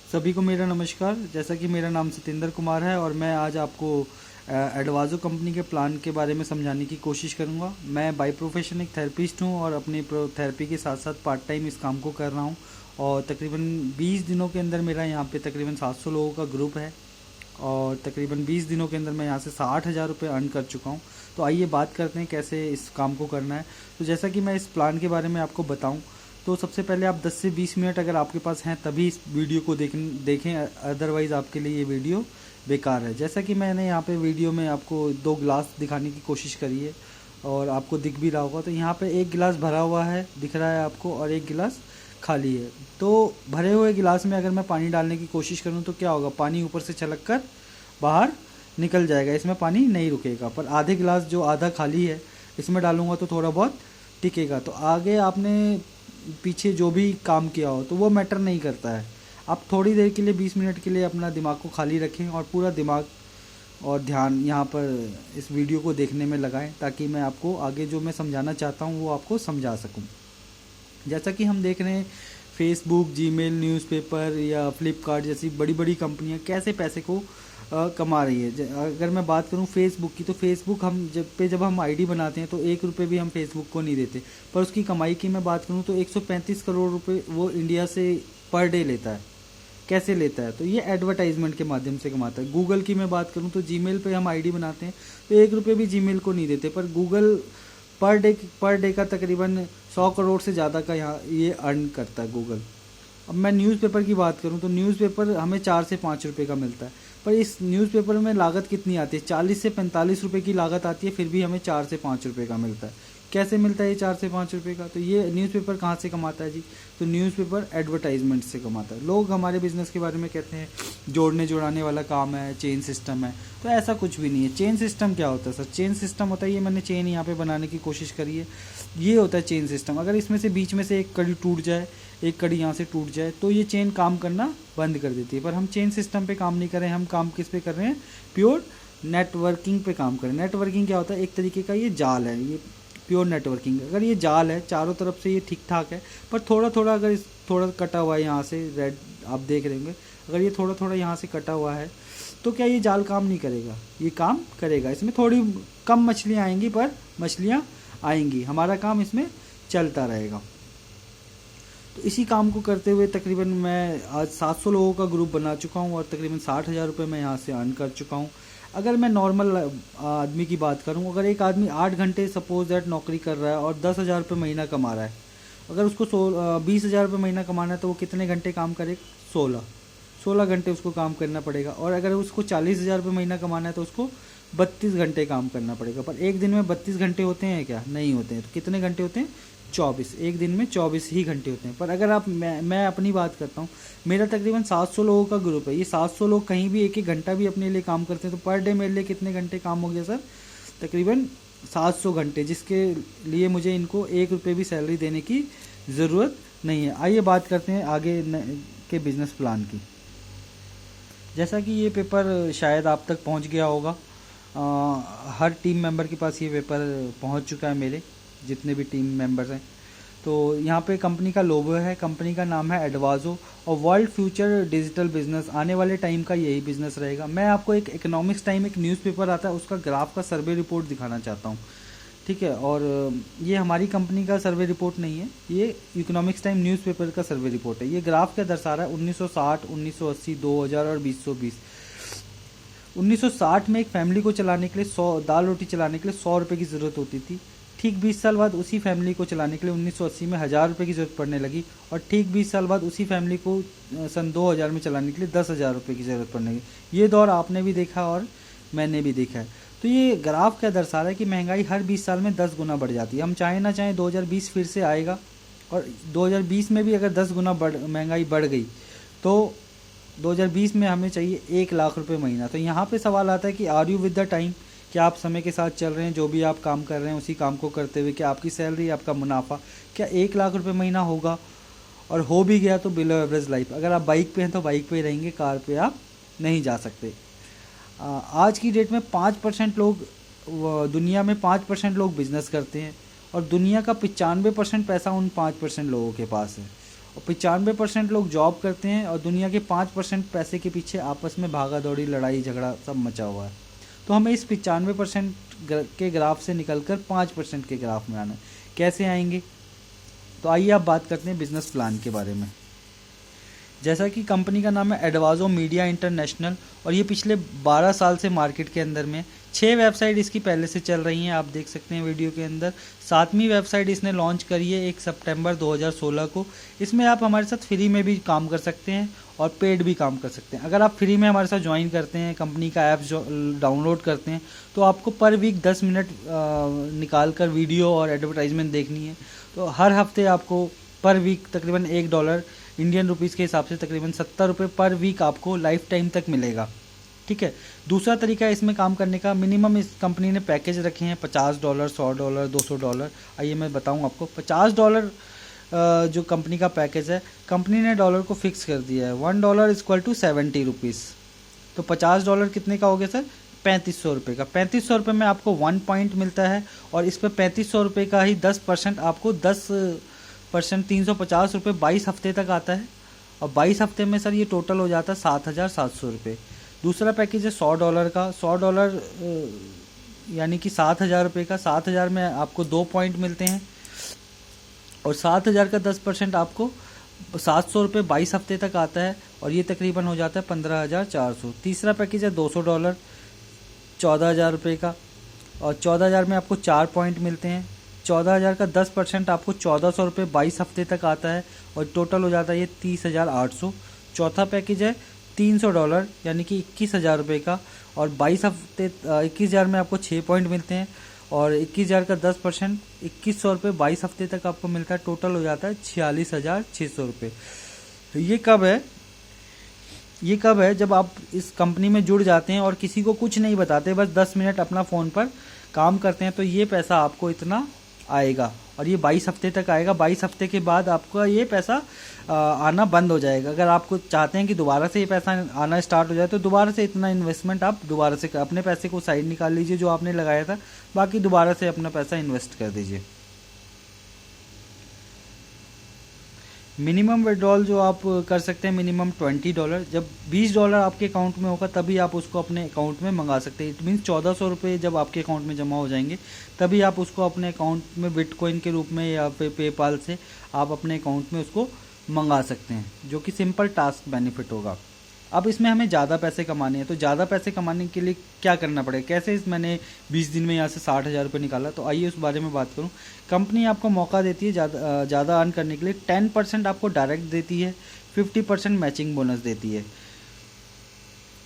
सभी को मेरा नमस्कार। जैसा कि मेरा नाम सतेंद्र कुमार है और मैं आज आपको एडवाजो कंपनी के प्लान के बारे में समझाने की कोशिश करूंगा। मैं बाय प्रोफेशन एक थेरेपिस्ट हूं और अपनी थेरेपी के साथ साथ पार्ट टाइम इस काम को कर रहा हूं और तकरीबन 20 दिनों के अंदर मेरा यहां पे तकरीबन 700 लोगों का ग्रुप है और तकरीबन 20 दिनों के अंदर मैं यहाँ से 60,000 रुपये अर्न कर चुका हूँ। तो आइए बात करते हैं कैसे इस काम को करना है। तो जैसा कि मैं इस प्लान के बारे में आपको बताऊँ तो सबसे पहले आप 10 से 20 मिनट अगर आपके पास हैं तभी इस वीडियो को देखें, अदरवाइज़ आपके लिए ये वीडियो बेकार है। जैसा कि मैंने यहाँ पे वीडियो में आपको 2 गिलास दिखाने की कोशिश करी है और आपको दिख भी रहा होगा। तो यहाँ पे एक गिलास भरा हुआ है दिख रहा है आपको और एक गिलास खाली है। तो भरे हुए गिलास में अगर मैं पानी डालने की कोशिश करूँ तो क्या होगा, पानी ऊपर से छलक कर बाहर निकल जाएगा, इसमें पानी नहीं रुकेगा। पर आधे गिलास जो आधा खाली है इसमें डालूंगा तो थोड़ा बहुत टिकेगा। तो आगे आपने पीछे जो भी काम किया हो तो वो मैटर नहीं करता है। आप थोड़ी देर के लिए 20 मिनट के लिए अपना दिमाग को खाली रखें और पूरा दिमाग और ध्यान यहाँ पर इस वीडियो को देखने में लगाएं ताकि मैं आपको आगे जो मैं समझाना चाहता हूँ वो आपको समझा सकूँ। जैसा कि हम देख रहे हैं फेसबुक, जीमेल, न्यूज़पेपर या फ्लिपकार्ट जैसी बड़ी बड़ी कंपनियां कैसे पैसे को कमा रही है। अगर मैं बात करूं फेसबुक की तो फेसबुक जब हम आईडी बनाते हैं तो 1 रुपये भी हम फेसबुक को नहीं देते। पर उसकी कमाई की मैं बात करूं तो 135 करोड़ रुपए वो इंडिया से पर डे लेता है। कैसे लेता है? तो ये एडवर्टाइजमेंट के माध्यम से कमाता है। गूगल की मैं बात करूं तो जीमेल पे हम आईडी बनाते हैं तो 1 रुपये भी जीमेल को नहीं देते, पर गूगल पर डे का तकरीबन 100 करोड़ से ज़्यादा का यहाँ ये अर्न करता है गूगल। अब मैं न्यूज़पेपर की बात करूं तो न्यूज़पेपर हमें 4 से 5 रुपये का मिलता है, पर इस न्यूज़पेपर में लागत कितनी आती है? 40 से 45 रुपये की लागत आती है, फिर भी हमें 4 से 5 रुपये का मिलता है। कैसे मिलता है ये 4 से 5 रुपये का? तो ये न्यूज़पेपर कहाँ से कमाता है जी? तो न्यूज़पेपर एडवर्टाइजमेंट से कमाता है। लोग हमारे बिजनेस के बारे में कहते हैं जोड़ने जुड़ाने वाला काम है, चेन सिस्टम है, तो ऐसा कुछ भी नहीं है। चेन सिस्टम क्या होता है सर? चेन सिस्टम होता है, ये मैंने चेन यहाँ पे बनाने की कोशिश करी है, ये होता है चेन सिस्टम। अगर इसमें से बीच में से एक कड़ी टूट जाए, एक कड़ी यहाँ से टूट जाए तो ये चेन काम करना बंद कर देती है। पर हम चेन सिस्टम पे काम नहीं कर रहे हैं, हम काम किस पे कर रहे हैं? प्योर नेटवर्किंग पे काम कर रहे हैं। नेटवर्किंग क्या होता है? एक तरीके का ये जाल है, ये प्योर नेटवर्किंग। अगर ये जाल है चारों तरफ से ये ठीक ठाक है, पर थोड़ा थोड़ा अगर इस थोड़ा कटा हुआ है यहाँ से, रेड आप देख रहे होंगे, अगर ये थोड़ा थोड़ा यहाँ से कटा हुआ है तो क्या ये जाल काम नहीं करेगा? ये काम करेगा। इसमें थोड़ी कम मछलियाँ आएंगी पर मछलियाँ आएंगी, हमारा काम इसमें चलता रहेगा। तो इसी काम को करते हुए तकरीबन मैं आज 700 लोगों का ग्रुप बना चुका हूँ और तकरीबन 60,000 रुपये मैं यहाँ से अर्न कर चुका हूँ। अगर मैं नॉर्मल आदमी की बात करूँ, अगर एक आदमी 8 घंटे सपोज दैट नौकरी कर रहा है और 10,000 रुपये महीना कमा रहा है, अगर उसको 20,000 रुपये महीना कमाना है तो वो कितने घंटे काम करे? 16 घंटे उसको काम करना पड़ेगा। और अगर उसको 40,000 रुपये महीना कमाना है तो उसको 32 घंटे काम करना पड़ेगा। पर एक दिन में 32 घंटे होते हैं क्या? नहीं होते हैं। तो कितने घंटे होते हैं? 24। एक दिन में 24 ही घंटे होते हैं। पर अगर आप मैं अपनी बात करता हूँ, मेरा तकरीबन 700 लोगों का ग्रुप है। ये 700 लोग कहीं भी एक एक घंटा भी अपने लिए काम करते हैं तो पर डे मेरे लिए कितने घंटे काम हो गया सर? तकरीबन 700 घंटे, जिसके लिए मुझे इनको 1 रुपये भी सैलरी देने की ज़रूरत नहीं है। आइए बात करते हैं आगे के बिजनेस प्लान की। जैसा कि ये पेपर शायद आप तक पहुंच गया होगा, हर टीम मेंबर के पास ये पेपर पहुंच चुका है, मेरे जितने भी टीम मेंबर्स हैं। तो यहाँ पे कंपनी का लोगो है, कंपनी का नाम है एडवाजो और वर्ल्ड फ्यूचर डिजिटल बिजनेस, आने वाले टाइम का यही बिजनेस रहेगा। मैं आपको एक इकोनॉमिक्स टाइम एक न्यूज़पेपर आता है उसका ग्राफ का सर्वे रिपोर्ट दिखाना चाहता हूँ, ठीक है? और ये हमारी कंपनी का सर्वे रिपोर्ट नहीं है, ये इकोनॉमिक्स टाइम न्यूज़पेपर का सर्वे रिपोर्ट है। ये ग्राफ क्या दर्शा रहा है? 1960, 1980, 2000 और 2020। 1960 में एक फैमिली को चलाने के लिए 100 दाल रोटी चलाने के लिए 100 रुपये की ज़रूरत होती थी। ठीक 20 साल बाद उसी फैमिली को चलाने के लिए 1980 में 1000 रुपये की ज़रूरत पड़ने लगी और ठीक 20 साल बाद उसी फैमिली को सन 2000 में चलाने के लिए 10,000 रुपये की ज़रूरत पड़ने लगी। ये दौर आपने भी देखा और मैंने भी देखा है। तो ये ग्राफ क्या दर्शा रहा है कि महंगाई हर 20 साल में 10 गुना बढ़ जाती है। हम चाहे ना चाहें 2020 फिर से आएगा और 2020 में भी अगर 10 गुना महंगाई बढ़ गई तो 2020 में हमें चाहिए 1 लाख रुपए महीना। तो यहाँ पे सवाल आता है कि are you with the time? क्या आप समय के साथ चल रहे हैं? जो भी आप काम कर रहे हैं उसी काम को करते हुए क्या आपकी सैलरी, आपका मुनाफा क्या 1 लाख रुपए महीना होगा? और हो भी गया तो बिलो एवरेज लाइफ। अगर आप बाइक पे हैं तो बाइक पे ही रहेंगे, कार पे आप नहीं जा सकते। आज की डेट में 5% लोग, दुनिया में 5% लोग बिजनेस करते हैं और दुनिया का 95% पैसा उन 5% लोगों के पास है। और 95% लोग जॉब करते हैं और दुनिया के 5% पैसे के पीछे आपस में भागा दौड़ी, लड़ाई झगड़ा सब मचा हुआ है। तो हमें इस 95% के ग्राफ से निकलकर 5% के ग्राफ में आना है। कैसे आएंगे? तो आइए आप बात करते हैं बिजनेस प्लान के बारे में। जैसा कि कंपनी का नाम है एडवाजो मीडिया इंटरनेशनल और ये पिछले 12 साल से मार्केट के अंदर में 6 वेबसाइट इसकी पहले से चल रही हैं, आप देख सकते हैं वीडियो के अंदर। 7वीं वेबसाइट इसने लॉन्च करी है 1 सितंबर 2016 को। इसमें आप हमारे साथ फ्री में भी काम कर सकते हैं और पेड भी काम कर सकते हैं। अगर आप फ्री में हमारे साथ ज्वाइन करते हैं, कंपनी का ऐप डाउनलोड करते हैं, तो आपको पर वीक 10 मिनट निकाल कर वीडियो और एडवर्टाइजमेंट देखनी है। तो हर हफ्ते आपको पर वीक तकरीबन $1 इंडियन रुपीज़ के हिसाब से तकरीबन 70 रुपये पर वीक आपको लाइफ टाइम तक मिलेगा। ठीक है। दूसरा तरीका है इसमें काम करने का, मिनिमम इस कंपनी ने पैकेज रखे हैं $50, $100, $200। आइए मैं बताऊं आपको। $50 जो कंपनी का पैकेज है, कंपनी ने डॉलर को फिक्स कर दिया है। $1 = 70 रुपीज़। तो $50 कितने का हो गया सर? 3500 रुपये का। 3500 रुपये में आपको 1 पॉइंट मिलता है और इस पर 3500 रुपये का ही 10% आपको 10% 350 रुपये 22 हफ्ते तक आता है। और 22 हफ्ते में सर ये टोटल हो जाता है 7,700 रुपये। दूसरा पैकेज है $100 का। $100 यानी कि 7,000 रुपये का। 7,000 में आपको 2 पॉइंट मिलते हैं और 7,000 का 10% आपको 700 रुपये 22 हफ्ते तक आता है और ये तकरीबन हो जाता है 15,400। तीसरा पैकेज है $200, 14,000 रुपये का और 14,000 में आपको 4 पॉइंट मिलते हैं। 14,000 का 10% आपको 1,400 रुपये 22 हफ्ते तक आता है और टोटल हो जाता है ये 30,800। चौथा पैकेज है $300 यानी कि 21,000 रुपये का और 22 हफ्ते 21,000 में आपको 6 पॉइंट मिलते हैं और 21,000 का 10% 2,100 रुपये 22 हफ्ते तक आपको मिलता है। टोटल हो जाता है 46,600 रुपये। तो ये कब है? जब आप इस कंपनी में जुड़ जाते हैं और किसी को कुछ नहीं बताते, बस 10 मिनट अपना फ़ोन पर काम करते हैं, तो ये पैसा आपको इतना आएगा और ये 22 हफ्ते तक आएगा। 22 हफ्ते के बाद आपका ये पैसा आना बंद हो जाएगा। अगर आपको चाहते हैं कि दोबारा से ये पैसा आना स्टार्ट हो जाए तो दोबारा से इतना इन्वेस्टमेंट आप दोबारा से अपने पैसे को साइड निकाल लीजिए जो आपने लगाया था, बाकी दोबारा से अपना पैसा इन्वेस्ट कर दीजिए। मिनिमम विड्रॉल जो आप कर सकते हैं मिनिमम $20। जब $20 आपके अकाउंट में होगा तभी आप उसको अपने अकाउंट में मंगा सकते हैं। इट मीन्स 1,400 रुपये जब आपके अकाउंट में जमा हो जाएंगे तभी आप उसको अपने अकाउंट में बिटकॉइन के रूप में या पेपाल से आप अपने अकाउंट में उसको मंगा सकते हैं, जो कि सिंपल टास्क बेनिफिट होगा। अब इसमें हमें ज़्यादा पैसे कमाने हैं, तो ज़्यादा पैसे कमाने के लिए क्या करना पड़ेगा? कैसे मैंने 20 दिन में यहाँ से 60,000 रुपये निकाला, तो आइए उस बारे में बात करूँ। कंपनी आपको मौका देती है ज़्यादा अर्न करने के लिए। 10% आपको डायरेक्ट देती है, 50% मैचिंग बोनस देती है।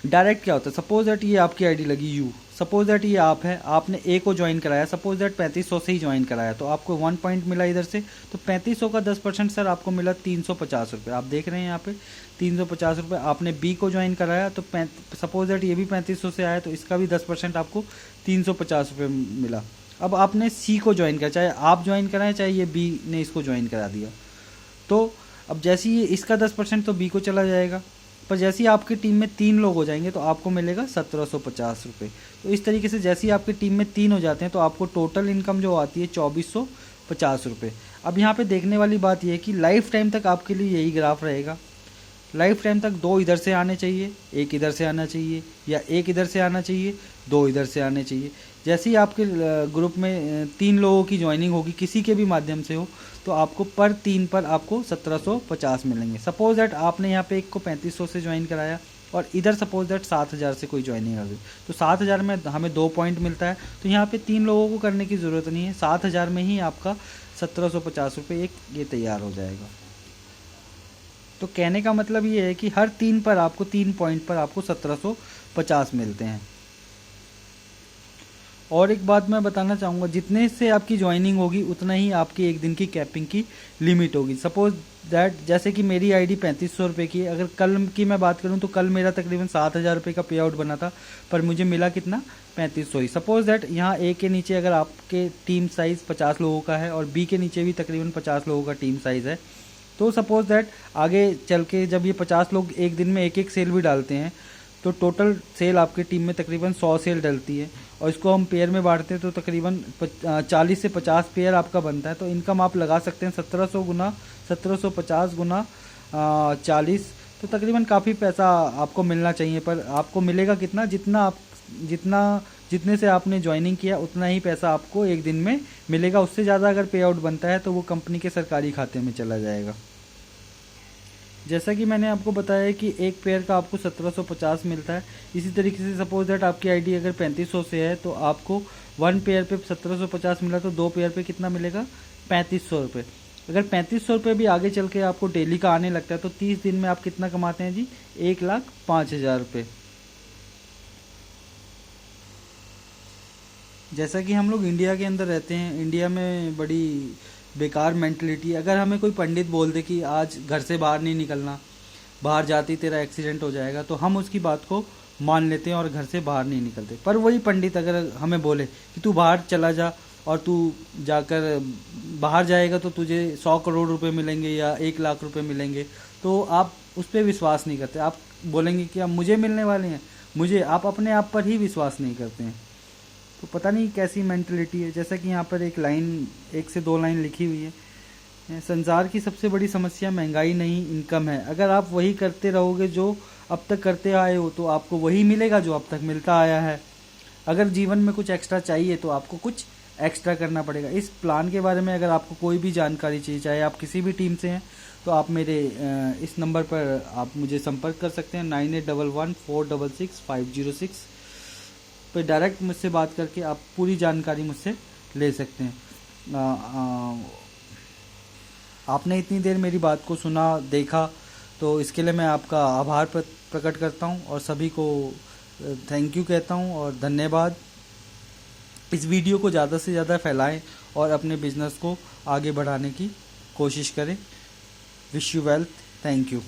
डायरेक्ट क्या होता है? सपोज दैट ये आपकी आईडी लगी यू, सपोज दैट ये आप है, आपने ए को ज्वाइन कराया, सपोज दैट 3500 से ही ज्वाइन कराया, तो आपको 1 पॉइंट मिला इधर से। तो 3500 का 10% सर आपको मिला 350 रुपये। आप देख रहे हैं यहाँ पे 350 रुपये। आपने बी को ज्वाइन कराया तो सपोज दैट ये भी 3500 से आया, तो इसका भी 10% आपको 350 रुपये मिला। अब आपने सी को ज्वाइन किया, चाहे आप ज्वाइन कराएं चाहे ये बी ने इसको ज्वाइन करा दिया, तो अब जैसे ही इसका 10% तो बी को चला जाएगा, पर जैसे ही आपकी टीम में 3 लोग हो जाएंगे तो आपको मिलेगा 1,750 रुपये। तो इस तरीके से जैसे ही आपकी टीम में 3 हो जाते हैं तो आपको टोटल इनकम जो आती है 2,450 रुपये। अब यहाँ पे देखने वाली बात यह है कि लाइफ टाइम तक आपके लिए यही ग्राफ रहेगा। लाइफ टाइम तक 2 इधर से आने चाहिए, 1 इधर से आना चाहिए, या 1 इधर से आना चाहिए, 2 इधर से आने चाहिए। जैसे ही आपके ग्रुप में 3 लोगों की ज्वाइनिंग होगी, किसी के भी माध्यम से हो, तो आपको पर 3 पर आपको 1,750 मिलेंगे। सपोज दैट आपने यहाँ पे एक को 3500 से ज्वाइन कराया और इधर सपोज दैट 7,000 से कोई ज्वाइनिंग आ गई, तो 7,000 में हमें 2 पॉइंट मिलता है। तो यहाँ पे 3 लोगों को करने की ज़रूरत नहीं है, 7,000 में ही आपका 1,750 रुपये ये तैयार हो जाएगा। तो कहने का मतलब ये है कि हर 3 पर आपको 3 पॉइंट पर आपको 1,750 मिलते हैं। और एक बात मैं बताना चाहूँगा, जितने से आपकी ज्वाइनिंग होगी उतना ही आपकी एक दिन की कैपिंग की लिमिट होगी। सपोज दैट जैसे कि मेरी आईडी 3,500 रुपये की है, अगर कल की मैं बात करूँ तो कल मेरा तकरीबन 7,000 रुपये का पे आउट बना था, पर मुझे मिला कितना? 3,500 ही। सपोज दैट यहाँ ए के नीचे अगर आपके टीम साइज़ 50 लोगों का है और बी के नीचे भी तकरीबन 50 लोगों का टीम साइज़ है, तो सपोज दैट आगे चल के जब ये 50 लोग एक दिन में एक सेल भी डालते हैं तो टोटल सेल आपकी टीम में तकरीबन 100 सेल डलती है और इसको हम पेयर में बांटते हैं तो तकरीबन 40 से 50 पेयर आपका बनता है। तो इनकम आप लगा सकते हैं 1700 गुना 1750 गुना 40, तो तकरीबन काफ़ी पैसा आपको मिलना चाहिए। पर आपको मिलेगा कितना, जितने से आपने ज्वाइनिंग किया उतना ही पैसा आपको एक दिन में मिलेगा। उससे ज़्यादा अगर पे आउट बनता है तो वो कंपनी के सरकारी खाते में चला जाएगा। जैसा कि मैंने आपको बताया कि एक पेयर का आपको 1750 मिलता है। इसी तरीके से सपोज दैट आपकी आईडी अगर 3500 से है तो आपको 1 पेयर पे 1750 मिला, तो 2 पेयर पे कितना मिलेगा, 3500 रुपये। अगर 3500 रुपये भी आगे चल के आपको डेली का आने लगता है तो 30 दिन में आप कितना कमाते हैं जी, 1,05,000 रुपये। जैसा कि हम लोग इंडिया के अंदर रहते हैं, इंडिया में बड़ी बेकार मेंटलिटी। अगर हमें कोई पंडित बोल दे कि आज घर से बाहर नहीं निकलना, बाहर जाते तेरा एक्सीडेंट हो जाएगा, तो हम उसकी बात को मान लेते हैं और घर से बाहर नहीं निकलते। पर वही पंडित अगर हमें बोले कि तू बाहर चला जा और तू जाकर बाहर जाएगा तो तुझे 100 करोड़ रुपए मिलेंगे या 1 लाख रुपए मिलेंगे, तो आप उस पर विश्वास नहीं करते। आप बोलेंगे कि अब मुझे मिलने वाले हैं, मुझे, आप अपने आप पर ही विश्वास नहीं करते हैं। तो पता नहीं कैसी मेंटलिटी है। जैसा कि यहाँ पर एक से दो लाइन लिखी हुई है, संसार की सबसे बड़ी समस्या महंगाई नहीं इनकम है। अगर आप वही करते रहोगे जो अब तक करते आए हो तो आपको वही मिलेगा जो अब तक मिलता आया है। अगर जीवन में कुछ एक्स्ट्रा चाहिए तो आपको कुछ एक्स्ट्रा करना पड़ेगा। इस प्लान के बारे में अगर आपको कोई भी जानकारी चाहिए, चाहे आप किसी भी टीम से हैं, तो आप मेरे इस नंबर पर आप मुझे संपर्क कर सकते हैं 9811466506 पे। डायरेक्ट मुझसे बात करके आप पूरी जानकारी मुझसे ले सकते हैं। आपने इतनी देर मेरी बात को सुना, देखा, तो इसके लिए मैं आपका आभार प्रकट करता हूं और सभी को थैंक यू कहता हूं और धन्यवाद। इस वीडियो को ज़्यादा से ज़्यादा फैलाएं और अपने बिजनेस को आगे बढ़ाने की कोशिश करें। Wish you wealth, thank you.